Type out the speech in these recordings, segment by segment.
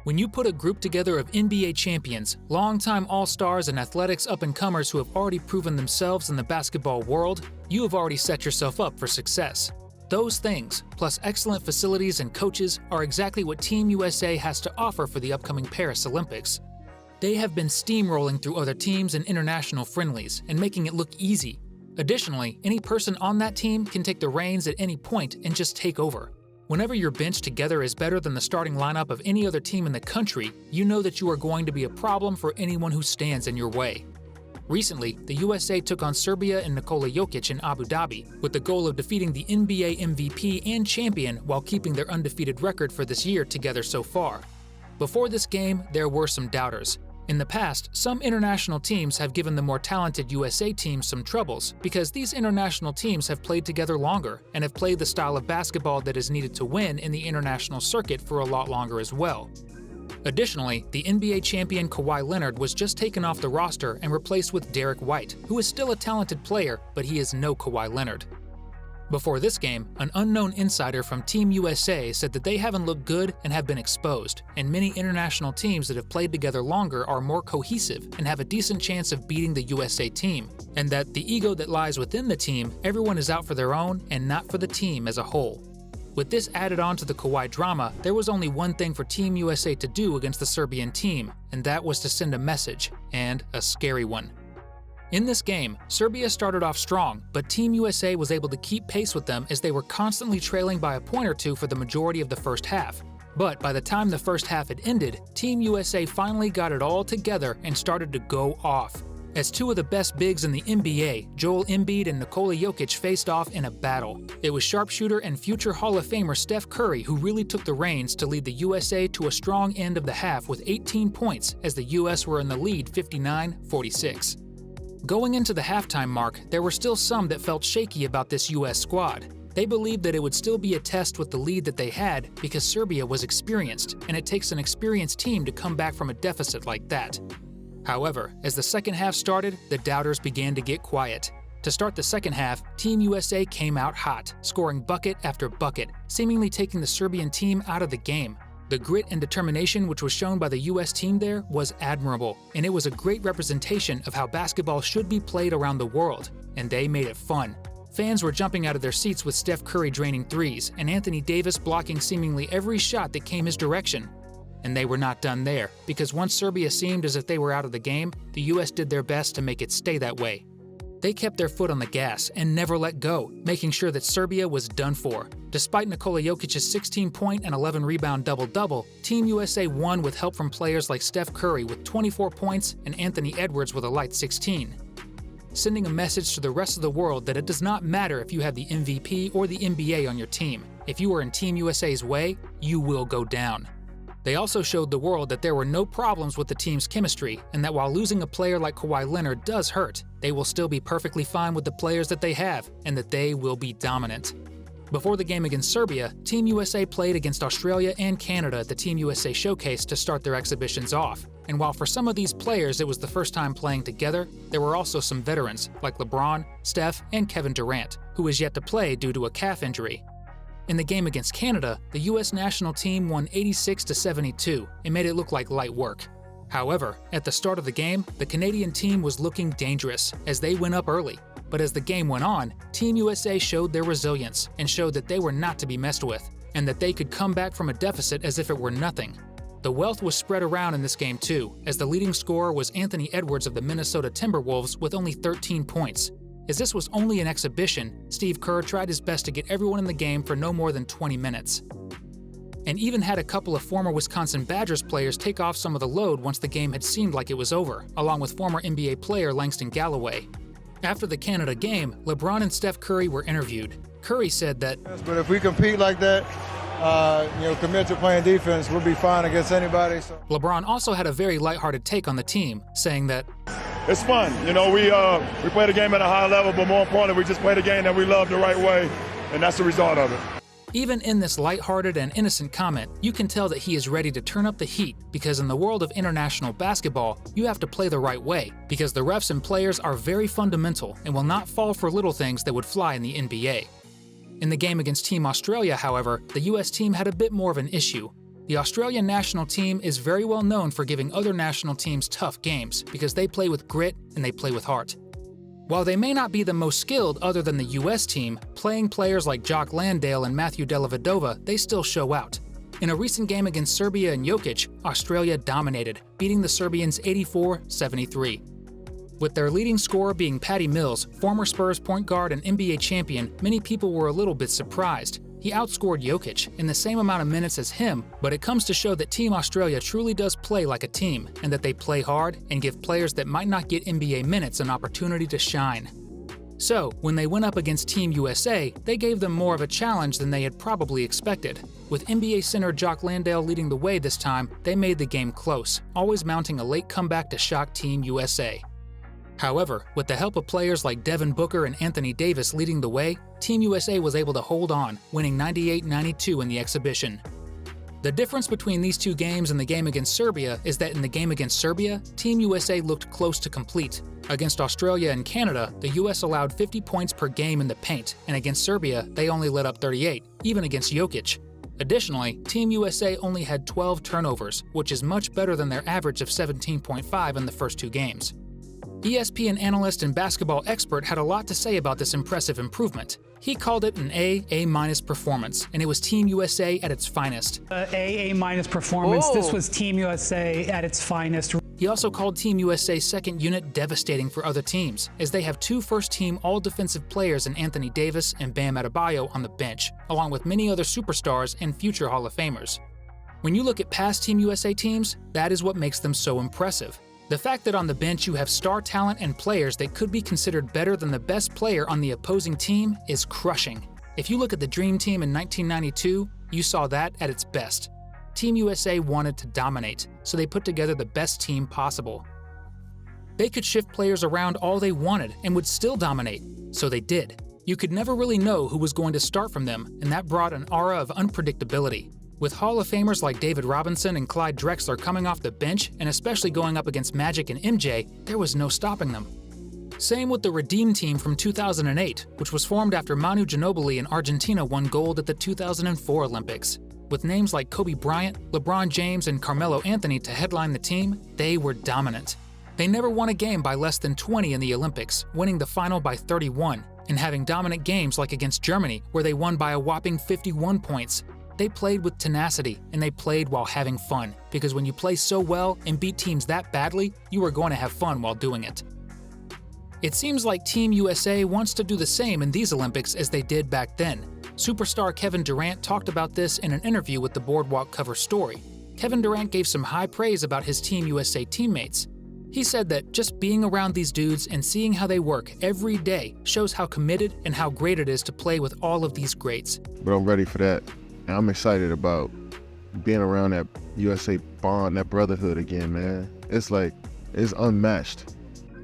When you put a group together of NBA champions, longtime all-stars and athletics up-and-comers who have already proven themselves in the basketball world, you have already set yourself up for success. Those things, plus excellent facilities and coaches, are exactly what Team USA has to offer for the upcoming Paris Olympics. They have been steamrolling through other teams and international friendlies and making it look easy. Additionally, any person on that team can take the reins at any point and just take over. Whenever your bench together is better than the starting lineup of any other team in the country, you know that you are going to be a problem for anyone who stands in your way. Recently, the USA took on Serbia and Nikola Jokic in Abu Dhabi, with the goal of defeating the NBA MVP and champion while keeping their undefeated record for this year together so far. Before this game, there were some doubters. In the past, some international teams have given the more talented USA teams some troubles because these international teams have played together longer and have played the style of basketball that is needed to win in the international circuit for a lot longer as well. Additionally, the NBA champion Kawhi Leonard was just taken off the roster and replaced with Derek White, who is still a talented player, but he is no Kawhi Leonard. Before this game, an unknown insider from Team USA said that they haven't looked good and have been exposed, and many international teams that have played together longer are more cohesive and have a decent chance of beating the USA team, and that the ego that lies within the team, everyone is out for their own and not for the team as a whole. With this added on to the Kawhi drama, there was only one thing for Team USA to do against the Serbian team, and that was to send a message, and a scary one. In this game, Serbia started off strong, but Team USA was able to keep pace with them as they were constantly trailing by a point or two for the majority of the first half. But by the time the first half had ended, Team USA finally got it all together and started to go off. As two of the best bigs in the NBA, Joel Embiid and Nikola Jokic faced off in a battle. It was sharpshooter and future Hall of Famer Steph Curry who really took the reins to lead the USA to a strong end of the half with 18 points as the US were in the lead 59-46. Going into the halftime mark, there were still some that felt shaky about this US squad. They believed that it would still be a test with the lead that they had because Serbia was experienced, and it takes an experienced team to come back from a deficit like that. However, as the second half started, the doubters began to get quiet. To start the second half, Team USA came out hot, scoring bucket after bucket, seemingly taking the Serbian team out of the game. The grit and determination which was shown by the US team there was admirable, and it was a great representation of how basketball should be played around the world, and they made it fun. Fans were jumping out of their seats with Steph Curry draining threes and Anthony Davis blocking seemingly every shot that came his direction. And they were not done there, because once Serbia seemed as if they were out of the game, the US did their best to make it stay that way. They kept their foot on the gas and never let go, making sure that Serbia was done for. Despite Nikola Jokic's 16-point and 11-rebound double-double, Team USA won with help from players like Steph Curry with 24 points and Anthony Edwards with a light 16. Sending a message to the rest of the world that it does not matter if you have the MVP or the NBA on your team. If you are in Team USA's way, you will go down. They also showed the world that there were no problems with the team's chemistry, and that while losing a player like Kawhi Leonard does hurt, they will still be perfectly fine with the players that they have, and that they will be dominant. Before the game against Serbia, Team USA played against Australia and Canada at the Team USA Showcase to start their exhibitions off. And while for some of these players it was the first time playing together, there were also some veterans like LeBron, Steph, and Kevin Durant, who is yet to play due to a calf injury. In the game against Canada, the US national team won 86-72 and made it look like light work. However, at the start of the game, the Canadian team was looking dangerous as they went up early. But as the game went on, Team USA showed their resilience and showed that they were not to be messed with, and that they could come back from a deficit as if it were nothing. The wealth was spread around in this game too, as the leading scorer was Anthony Edwards of the Minnesota Timberwolves with only 13 points. As this was only an exhibition, Steve Kerr tried his best to get everyone in the game for no more than 20 minutes. And even had a couple of former Wisconsin Badgers players take off some of the load once the game had seemed like it was over, along with former NBA player Langston Galloway. After the Canada game, LeBron and Steph Curry were interviewed. Curry said that, "Yes, but if we compete like that, commit to playing defense, we'll be fine against anybody." So. LeBron also had a very lighthearted take on the team, saying that, "It's fun. We play the game at a high level, but more importantly, we just play the game that we love the right way, and that's the result of it." Even in this lighthearted and innocent comment, you can tell that he is ready to turn up the heat because in the world of international basketball, you have to play the right way because the refs and players are very fundamental and will not fall for little things that would fly in the NBA. In the game against Team Australia, however, the US team had a bit more of an issue. The Australian national team is very well known for giving other national teams tough games because they play with grit and they play with heart. While they may not be the most skilled other than the US team, playing players like Jock Landale and Matthew Dellavedova, they still show out. In a recent game against Serbia and Jokic, Australia dominated, beating the Serbians 84-73. With their leading scorer being Patty Mills, former Spurs point guard and NBA champion, many people were a little bit surprised. He outscored Jokic in the same amount of minutes as him, but it comes to show that Team Australia truly does play like a team, and that they play hard and give players that might not get NBA minutes an opportunity to shine. So, when they went up against Team USA, they gave them more of a challenge than they had probably expected. With NBA center Jock Landale leading the way this time, they made the game close, always mounting a late comeback to shock Team USA. However, with the help of players like Devin Booker and Anthony Davis leading the way, Team USA was able to hold on, winning 98-92 in the exhibition. The difference between these two games and the game against Serbia is that in the game against Serbia, Team USA looked close to complete. Against Australia and Canada, the US allowed 50 points per game in the paint, and against Serbia, they only let up 38, even against Jokic. Additionally, Team USA only had 12 turnovers, which is much better than their average of 17.5 in the first two games. ESPN analyst and basketball expert had a lot to say about this impressive improvement. He called it an A- performance, and it was Team USA at its finest. A- performance. This was Team USA at its finest. He also called Team USA's second unit devastating for other teams, as they have two first-team all-defensive players in Anthony Davis and Bam Adebayo on the bench, along with many other superstars and future Hall of Famers. When you look at past Team USA teams, that is what makes them so impressive. The fact that on the bench you have star talent and players that could be considered better than the best player on the opposing team is crushing. If you look at the Dream Team in 1992, you saw that at its best. Team USA wanted to dominate, so they put together the best team possible. They could shift players around all they wanted and would still dominate, so they did. You could never really know who was going to start from them, and that brought an aura of unpredictability. With Hall of Famers like David Robinson and Clyde Drexler coming off the bench, and especially going up against Magic and MJ, there was no stopping them. Same with the Redeem Team from 2008, which was formed after Manu Ginobili and Argentina won gold at the 2004 Olympics. With names like Kobe Bryant, LeBron James, and Carmelo Anthony to headline the team, they were dominant. They never won a game by less than 20 in the Olympics, winning the final by 31, and having dominant games like against Germany, where they won by a whopping 51 points. They played with tenacity, and they played while having fun, because when you play so well and beat teams that badly, you are going to have fun while doing it. It seems like Team USA wants to do the same in these Olympics as they did back then. Superstar Kevin Durant talked about this in an interview with the Boardwalk cover story. Kevin Durant gave some high praise about his Team USA teammates. He said that just being around these dudes and seeing how they work every day shows how committed and how great it is to play with all of these greats. But I'm ready for that. And I'm excited about being around that USA bond, that brotherhood again, man. It's unmatched.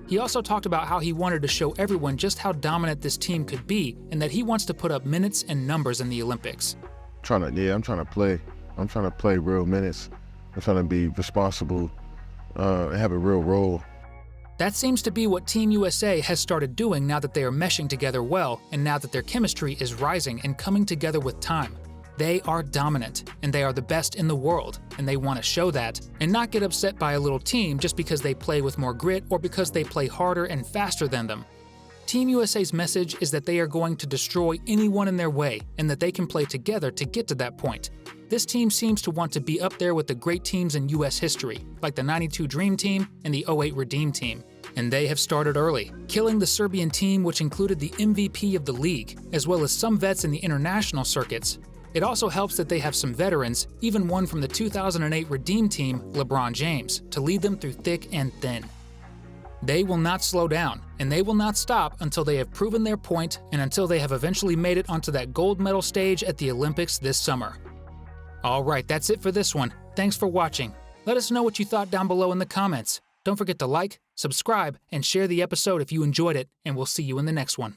He also talked about how he wanted to show everyone just how dominant this team could be, and that he wants to put up minutes and numbers in the Olympics. I'm trying to play. I'm trying to play real minutes. I'm trying to be responsible, and have a real role. That seems to be what Team USA has started doing now that they are meshing together well, and now that their chemistry is rising and coming together with time. They are dominant, and they are the best in the world, and they want to show that, and not get upset by a little team just because they play with more grit or because they play harder and faster than them. Team USA's message is that they are going to destroy anyone in their way, and that they can play together to get to that point. This team seems to want to be up there with the great teams in US history, like the '92 Dream Team and the '08 Redeem Team. And they have started early, killing the Serbian team, which included the MVP of the league, as well as some vets in the international circuits. It also helps that they have some veterans, even one from the 2008 Redeem Team, LeBron James, to lead them through thick and thin. They will not slow down, and they will not stop until they have proven their point and until they have eventually made it onto that gold medal stage at the Olympics this summer. Alright, that's it for this one. Thanks for watching. Let us know what you thought down below in the comments. Don't forget to like, subscribe, and share the episode if you enjoyed it, and we'll see you in the next one.